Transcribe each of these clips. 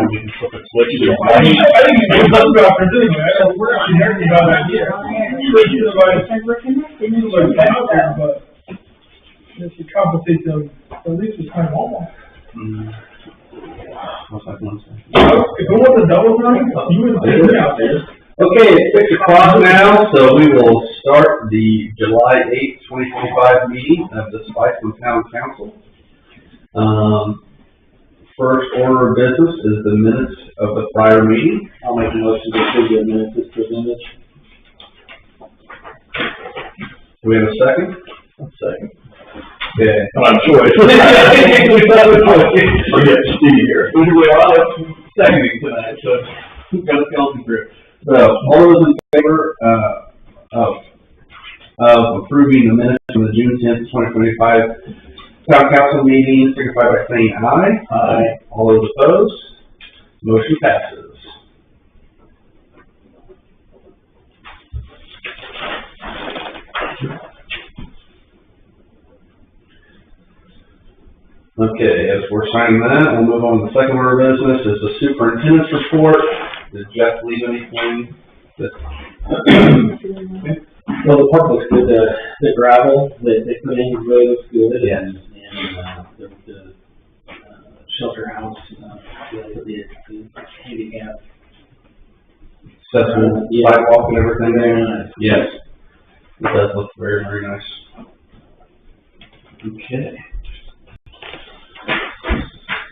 and we can flip a switch. I think it's something about for doing that. We're not hearing about that yet. But if you compensate them, at least it's kind of almost. What's that one say? If it wasn't double running, you wouldn't see it out there. Okay, it's 6:00 now, so we will start the July 8th, 2025 meeting of the Spiceland Town Council. First order of business is the minutes of the prior meeting. I'll make a motion to approve the minutes as presented. Do we have a second? Second. Yeah. I'm sure. We're getting Steve here. Well, I'm seconding tonight, so we've got a skeleton crew. So, all those in favor of approving the minutes from the June 10th, 2025 Town Council meeting, signify by saying aye. Aye. All those opposed? Motion passes. Okay, as we're signing that, we'll move on to the second order of business, is the superintendent's report. Did Jeff leave anything? Well, the park looks good. The gravel that they put in really looks good. Yes. And the shelter house, the handicap. Accessible Yeah. sidewalk and everything there? Very nice. Yes. It does look very, very nice. Okay.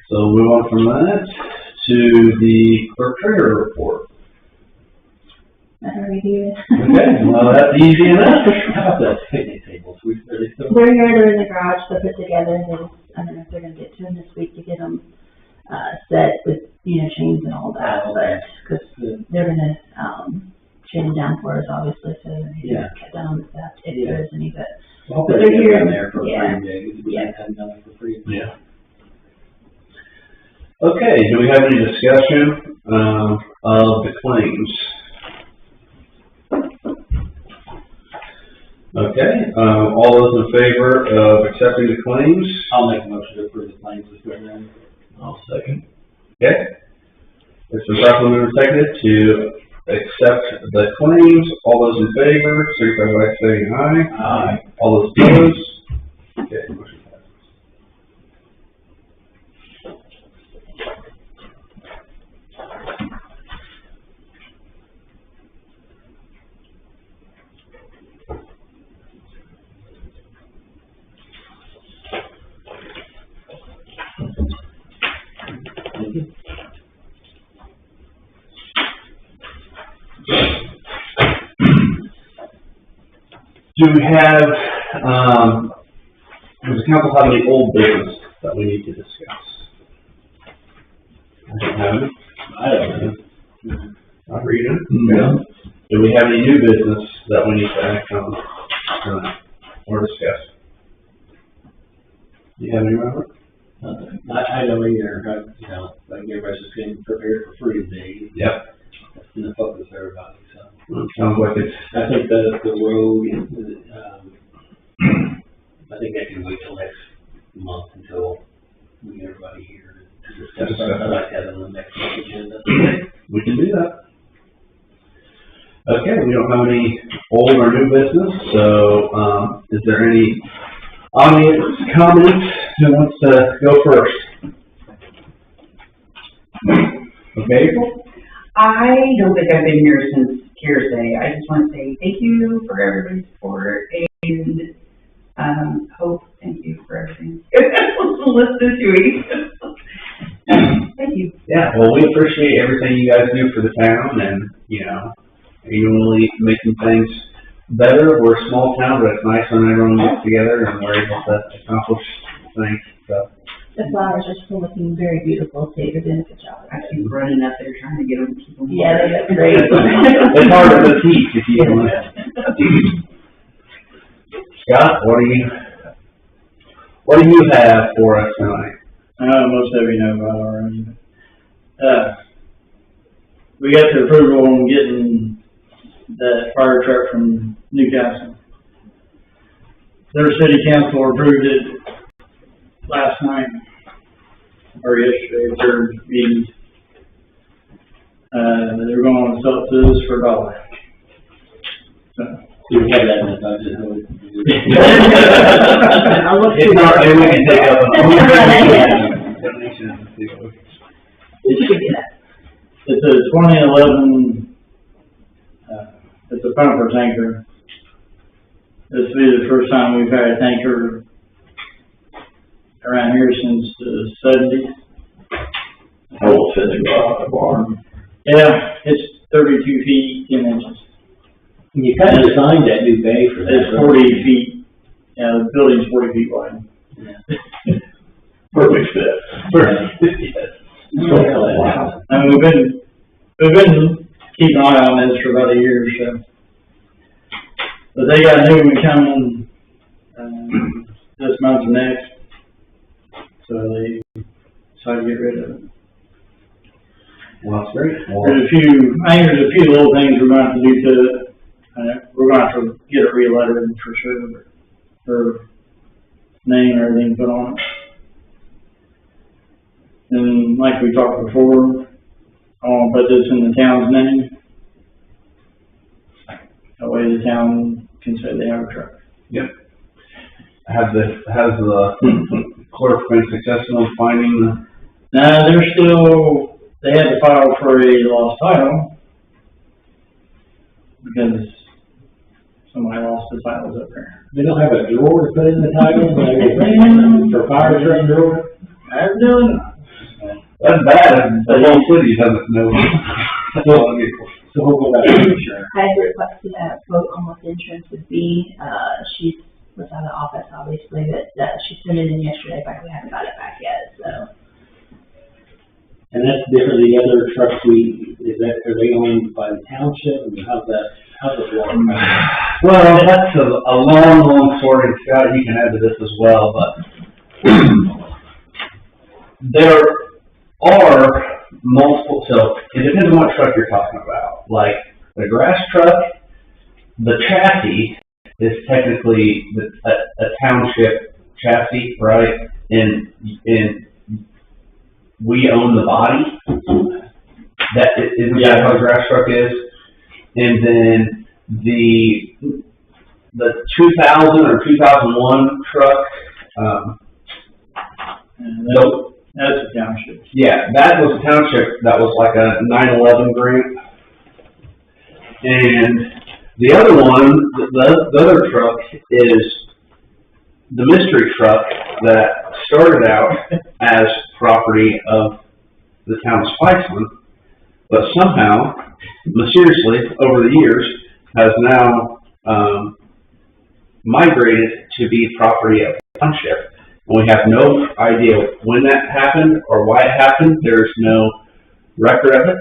So we'll move on from that to the clerk treasurer report. Already do. Okay, well, that's easy enough. How about the picnic tables? Are they still? They're here, they're in the garage, they're put together, they just, I don't know if they're gonna get to them this week to get them, set with, chains and all that, but, cause they're gonna, chain them down for us, obviously, so Yeah. cut down on the theft if there is any, but. I'll But put they're it here. in there for Yeah. free day. We haven't done it for free. Yeah. Okay, do we have any discussion, of the claims? Okay, all those in favor of accepting the claims? I'll make a motion to approve the claims as presented. I'll second. Okay. It's been properly moved and seconded to accept the claims. All those in favor, signify by saying aye. Aye. All those opposed? Okay, motion passes. Thank you. Do we have, does the council have any old business that we need to discuss? I don't have any. I don't know. Not reading. No. Do we have any new business that we need to act on or discuss? Do you have any, Robert? I don't either. Like everybody's just getting prepared for Freedom Day. Yep. That's been the focus of everybody, so. Well, it sounds like it's, I think the road, I think they can wait till next month until we get everybody here to discuss it. I'd like to have it on the next month's agenda. we can do that. Okay, we don't have any old or new business, so, is there any audience comments? Who wants to go first? Okay, April? I don't think I've been here since CARES Day. I just want to say thank you for everybody's support and hope. Thank you for everything. Let's do 2 weeks. Thank you. Yeah, well, we appreciate everything you guys do for the town and, annually making things better. We're a small town, but it's nice when everyone gets together and we're able to accomplish things, so. The flowers are still looking very beautiful, so you're doing a good job. I keep running up there trying to get them to keep them. Yeah, they look great. It's hard to teach if you don't. Scott, what do you have for us tonight? Most of you know about already. We got the approval on getting that fire truck from Newcastle. Their city council approved it last night, or yesterday, at their meeting. they're gonna sell it to us for $1. So. Do we have that in the budget? I'll look If through not, maybe we can take up that. a donation and see what we can. We should do that. It's a 2011, it's a pumper tanker. This will be the first time we've had a tanker around here since the 70s. How will fit in the barn? Yeah, it's 32 feet, 10 inches. You kind of designed that new bay for that. It's 40 feet, yeah, the building's 40 feet wide. Perfect fit. Wow. And we've been keeping an eye on this for about a year or so. But they got a new one coming, this month and next. So they decided to get rid of it. Well, that's great. Well, There's a few little things we're going to have to do to it. We're going to have to get it re-lettered for sure. Her name and everything put on it. And like we talked before, I want to put this in the town's name. That way the town can say they have a truck. Yep. Has the clerk been successful in finding Now, they had to file for a lost title because somebody lost the titles up there. They don't have a drawer to put in the title and everything for fire truck drawer? I'm doing That's bad, the whole city doesn't know. So we'll go back to insurance. I had requested a quote on what the insurance would be. She was out of the office, obviously, but, she sent it in yesterday, but we haven't got it back yet, so. And that's different, the other trucks are they owned by the township, and how's it work? Well, that's a long story, and Scott, you can add to this as well, but there are multiple, so it depends on what truck you're talking about. Like the grass truck, the chassis is technically a township chassis, right? And we own the body. Isn't that how the grass truck is? And then the 2000 or 2001 truck, That's a township. yeah, that was a township, that was like a 9/11 grant. And the other one, the other truck is the mystery truck that started out as property of the town of Spiceland, but somehow, mysteriously, over the years, has now migrated to be property of the township. And we have no idea when that happened or why it happened. There's no record of it.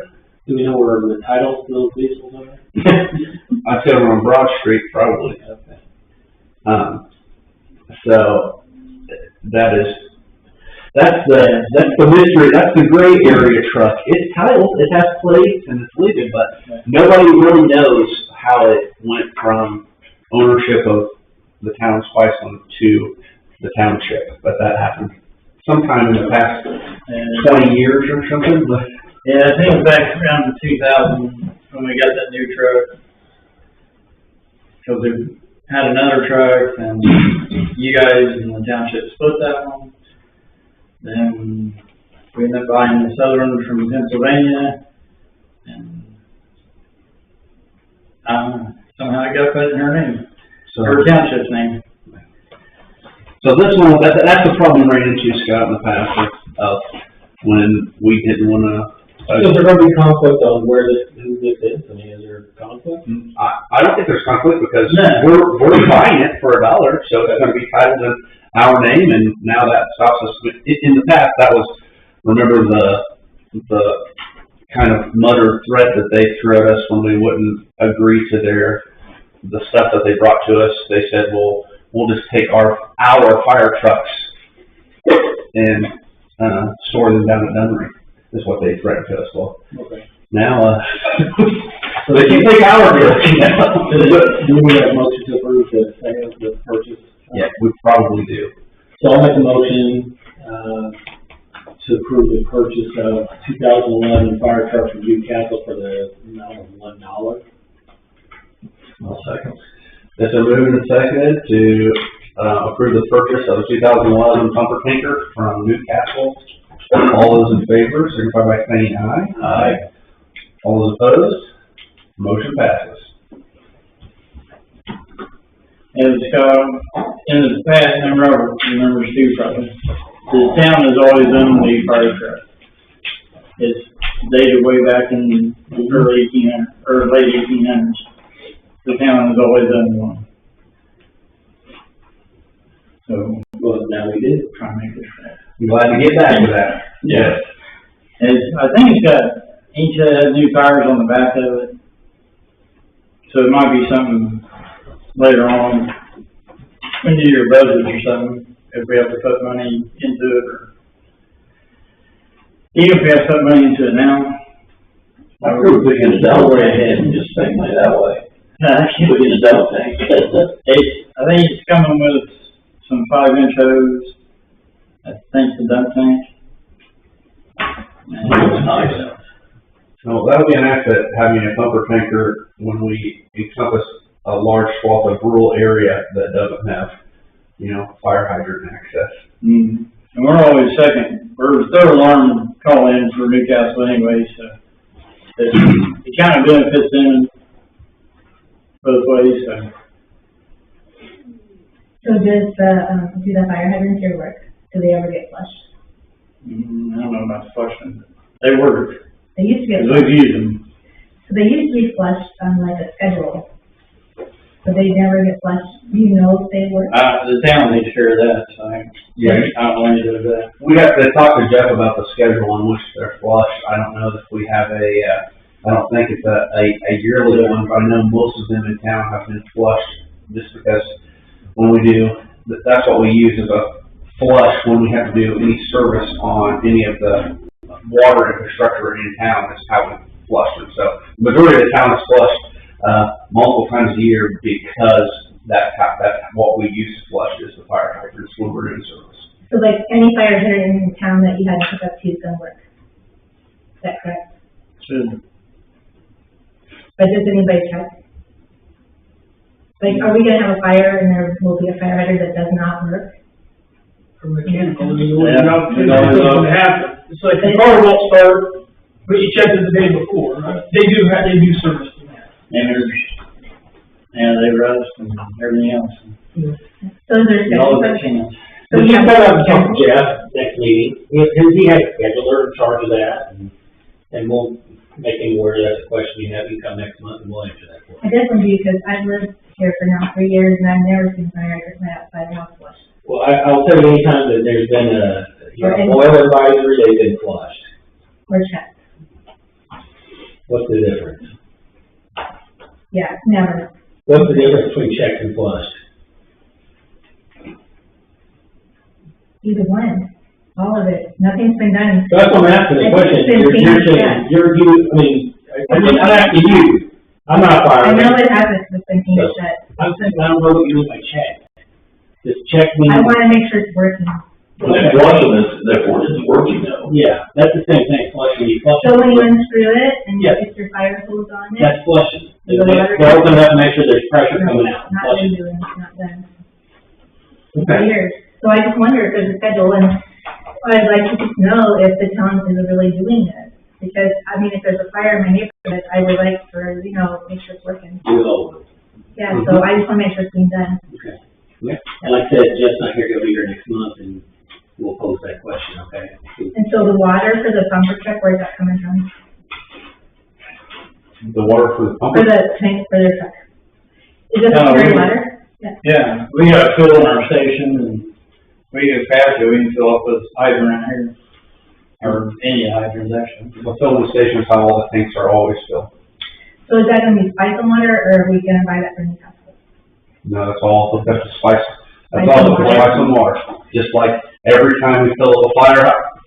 Do we know where the titles to those vehicles are? I'd say we're on Broad Street, probably. Okay. So that's the mystery. That's the gray area truck. It's titled, it has plates, and it's legal, but nobody really knows how it went from ownership of the town of Spiceland to the township. But that happened sometime in the past 20 years or something. But Yeah, I think it was back around 2000 when we got that new truck. Because we had another truck, and you guys in the township split that one. Then we ended up buying this other one from Pennsylvania, and somehow it got put in her name, her township's name. So this one, that's a problem we ran into, Scott, in the past of when we didn't want to. So is there going to be conflict on who this is? I mean, is there conflict? I don't think there's conflict because No. we're buying it for $1, so it's going to be titled in our name, and now that stops us. In the past, that was, remember the kind of mutter threat that they threw at us when we wouldn't agree to the stuff that they brought to us. They said, well, we'll just take our fire trucks and store them down at Dunry, is what they threatened to us. Well, Okay. now, so they can take our building now. Do we have a motion to approve the sale, the purchase? Yeah, we probably do. So I'll make a motion, to approve the purchase of 2011 fire truck from Newcastle for the amount of $1. I'll second. It's been moved and seconded to, approve the purchase of a 2011 pumper tanker from Newcastle. All those in favor, signify by saying aye. Aye. All those opposed, motion passes. And in the past, and Robert remembers too probably, the town has always owned the fire truck. It's dated way back in the early 1800s, or late 1800s. The town has always owned one. So, Well, now we did. try to make this right. I'm glad to get back to that. Yes. I think it's got, each has new tires on the back of it. So it might be something later on, when you do your budget or something, if we have to put money into it, or even if we have to put money into it now. I approve putting in a double tank and just spending money that way. Put in a double tank. I think it's coming with some 5-inch hose, I think the dump tank. It's nice. So that'll be an asset, having a pumper tanker when we encompass a large swath of rural area that doesn't have, fire hydrant access. And we're always we're third alarm call in for Newcastle anyway, so it kind of benefits them both ways, so. So does do the fire hydrants here work? Do they ever get flushed? I don't know about the flushing, but they work, They used to get because flushed. we've used them. So they used to be flushed on like a schedule. But they never get flushed. Do you know if they work? The town takes care of that, so I don't know anything of that. We have to talk to Jeff about the schedule on which they're flushed. I don't know if we have I don't think it's a yearly one, but I know most of them in town have been flushed just because when we do, that's what we use as a flush when we have to do any service on any of the water infrastructure in town. Is how we flush them. So the majority of the town is flushed multiple times a year because that's what we use to flush is the fire hydrants when we're doing service. So like any fire hydrant in town that you had to hook up to is gonna work. Is that correct? Should. But does anybody check? Like, are we gonna have a fire and there will be a fire hydrant that does not work? For mechanical, it's Yeah. gonna happen. It's like the car won't start, but you checked it the day before, right? They do service to that. And they rust and everything else. So is there a You know, schedule that for? chance. So we have. Talk to Jeff next meeting, he has a scheduler in charge of that, and we'll make him aware that's a question you have, you come next month and we'll answer that for I you. definitely do, because I've lived here for now 3 years and I've never seen fire hydrants right outside the house flushed. Well, I'll tell you anytime that there's been a oil advisory, they've been flushed. Or checked. What's the difference? Yeah, never. What's the difference between checked and flushed? Either one. All of it. Nothing's been done. So that's what I'm asking the question, It's been you're changed, saying, I'm asking you, I'm not a I fireman. know it hasn't, it's been painted shut. I'm saying, I don't know what you mean by check. Does check mean? I wanna make sure it's working. When they flush them, therefore it's working though. Yeah, that's the same thing, flushing, you flush. So when you unscrew it and you Yeah. get your fire hose on it. That's flushing. The water- They're opening up to make sure there's pressure No, coming out. Not Flushing. been doing, it's not done. For Okay. years. So I just wonder if there's a schedule, and I'd like to just know if the town is really doing this. Because, I mean, if there's a fire in my neighborhood, I would like for, make sure it's working. Do it all. Yeah, so I just wanna make sure it's being done. Okay. Yeah. And like I said, Jeff's not here, he'll be here next month and we'll pose that question, okay? And so the water for the pumper truck, where's that coming from? The water for the For pumper. the tank, for their truck? Is it No, spray we- water? Yeah. Yeah, we got a fill in our station, and we get past it, we can fill up with hydrant here, or any hydrants actually. The filling station is how all the tanks are always filled. So is that gonna be Spice water, or are we gonna buy that from Newcastle? No, that's all hooked up to spice. That's all hooked up to spice and water. Just like every time we fill up a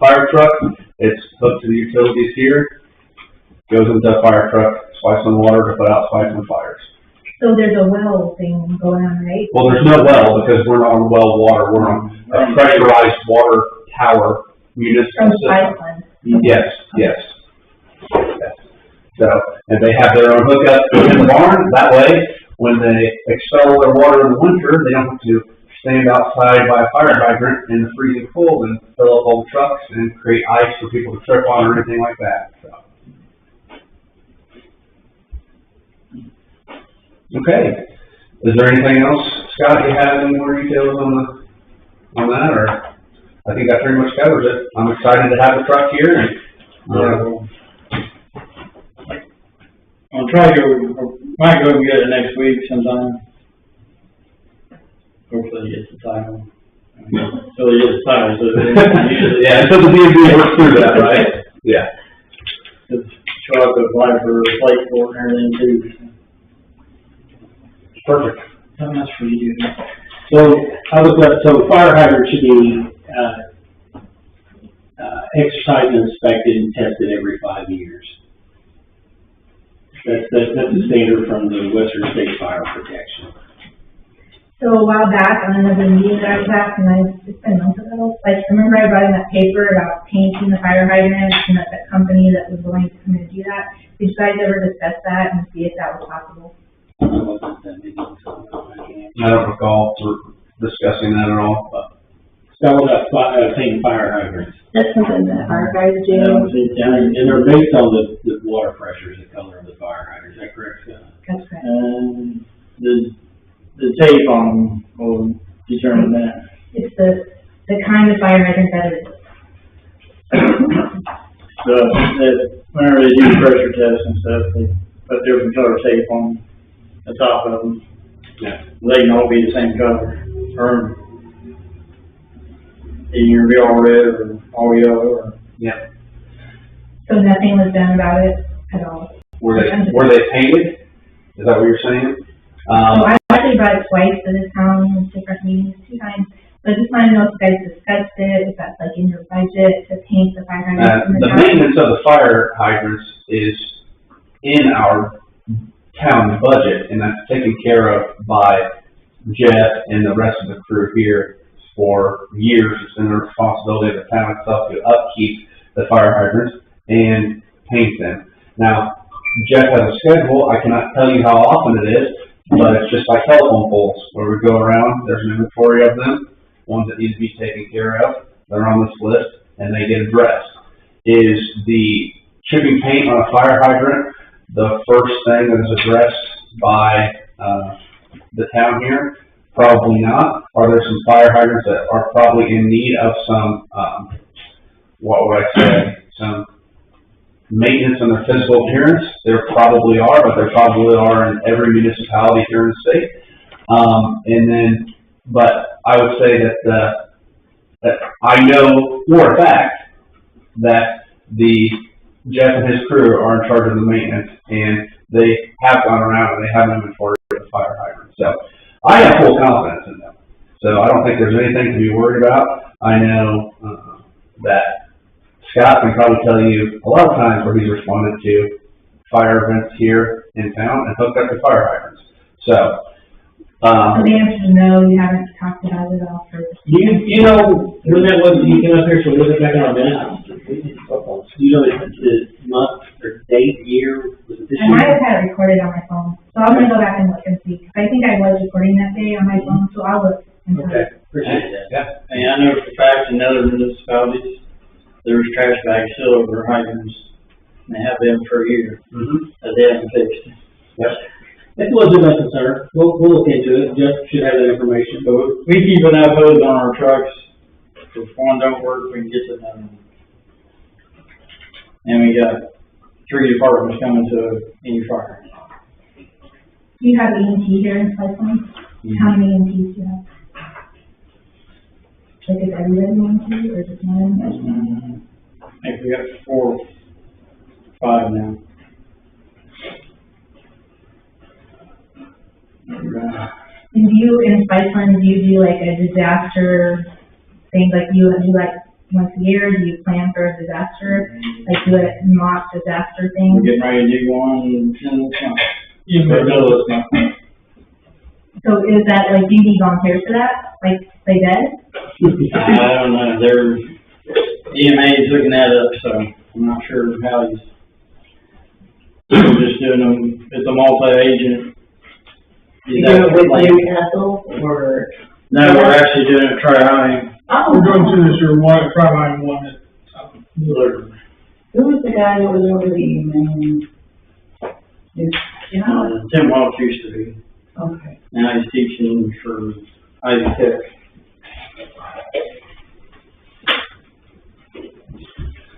fire truck, it's hooked to the utilities here, goes into the fire truck, spice and water to put out spice and fires. So there's a well thing going on, right? Well, there's no well because we're not on well water. We're on a pressurized water tower municipal From system. Iceland. Yes, yes. So, and they have their own hookup in the barn, that way, when they expel their water in the winter, they don't have to stand outside by a fire hydrant in the freezing cold and fill up all the trucks and create ice for people to trip on or anything like that, so. Okay, is there anything else, Scott, you have any more details on that, or? I think that pretty much covers it. I'm excited to have the truck here and, I'll try to go, might go and get it next week sometime. Hopefully it gets the title. So it gets the title, so. yeah, until the DMV works through that, right? Yeah. Show up to apply for a plate for it and everything too. Perfect. Something else for you. So, I looked up, so fire hydrant should be, exercised and inspected and tested every 5 years. That's the standard from the Western State Fire Protection. So a while back, on another meeting that I was at, and it's been months ago, like, remember I brought in that paper about painting the fire hydrants, and that the company that was willing to come in and do that? Did you guys ever discuss that and see if that was possible? I don't recall discussing that at all, but. That was painting fire hydrants. That's something that our guys do. And they're based on the water pressure, the color of the fire hydrant, is that correct, Scott? That's correct. And the tape on them will determine that. It's the kind of fire hydrant that it is. Whenever they do pressure tests and stuff, they put different color tape on the top of them. Yeah. They can all be the same color, or either be all red or all yellow, or. Yeah. So nothing was done about it at all. Were they painted? Is that what you're saying? So I actually brought it twice to this town in different meetings, 2 times. So I just want to know if you guys discussed it, if that's like in your budget to paint the fire hydrants in the The town. maintenance of the fire hydrants is in our town budget, and that's taken care of by Jeff and the rest of the crew here for years. It's been the responsibility of the town itself to upkeep the fire hydrants and paint them. Now, Jeff has a schedule. I cannot tell you how often it is, but it's just like telephone poles where we go around. There's an inventory of them, ones that need to be taken care of. They're on this list and they get addressed. Is the chipping paint on a fire hydrant the first thing that is addressed by the town here? Probably not. Are there some fire hydrants that are probably in need of some, what would I say, some maintenance on their physical appearance? There probably are, but there probably are in every municipality here in the state. But I would say that I know for a fact that Jeff and his crew are in charge of the maintenance, and they have gone around and they have an inventory of the fire hydrants. So I have full confidence in them. So I don't think there's anything to be worried about. I know that Scott can probably tell you a lot of times where he's responded to fire events here in town and hooked up to fire hydrants. So, So the answer is no, you haven't talked about it at all for. You know, when that was, you came up here, so we look back in our minutes. You know, the month or date, year, was it this I year? might have had it recorded on my phone, so I'm gonna go back and look and see, 'cause I think I was recording that day on my phone, so I'll look and tell you. Okay, appreciate that. yeah. And I know for fact in other municipalities, there's trash bags still over hydrants, and they have them for a year, that they haven't fixed. Yep. It wasn't my concern. We'll look into it. Jeff should have that information. So we keep an eye on our trucks. If one don't work, we can get to them. And we got 3 departments coming to any fire. Do you have EMT here in Cyclone? How many EMTs do you have? Like, is everybody EMT, or just one? I think we got 4, 5 now. And do you, in Spiceland, do you do like a disaster thing, like you do like once a year, do you plan for a disaster? Like do a mock disaster We're thing? getting ready to do one in this month. In the middle of this month. So is that, like, do you need volunteers for that? Like, play dead? I don't know, EMA is looking that up, so I'm not sure how he's, we're just doing them, it's a multi-agent. You do it with Newcastle or? No, we're actually doing a tri-eye. We're going through this, your one, Tri-Line one at, Delivery. Who was the guy that was over the evening? You know? Tim Walsh used to be, Okay. now he's teaching for Ivy Tech.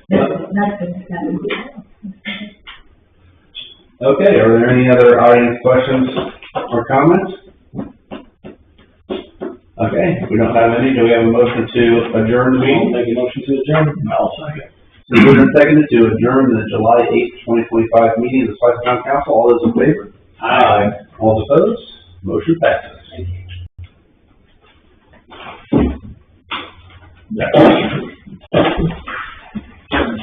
That's good. Okay, are there any other audience questions or comments? Okay, if we don't have any, do we have a motion to adjourn the meeting? Make a motion to adjourn. I'll second. So moved and seconded to adjourn the July 8th, 2025 meeting of the Spicer Town Council. All those in favor? Aye. All opposed? Motion passes.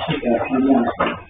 She got a few more.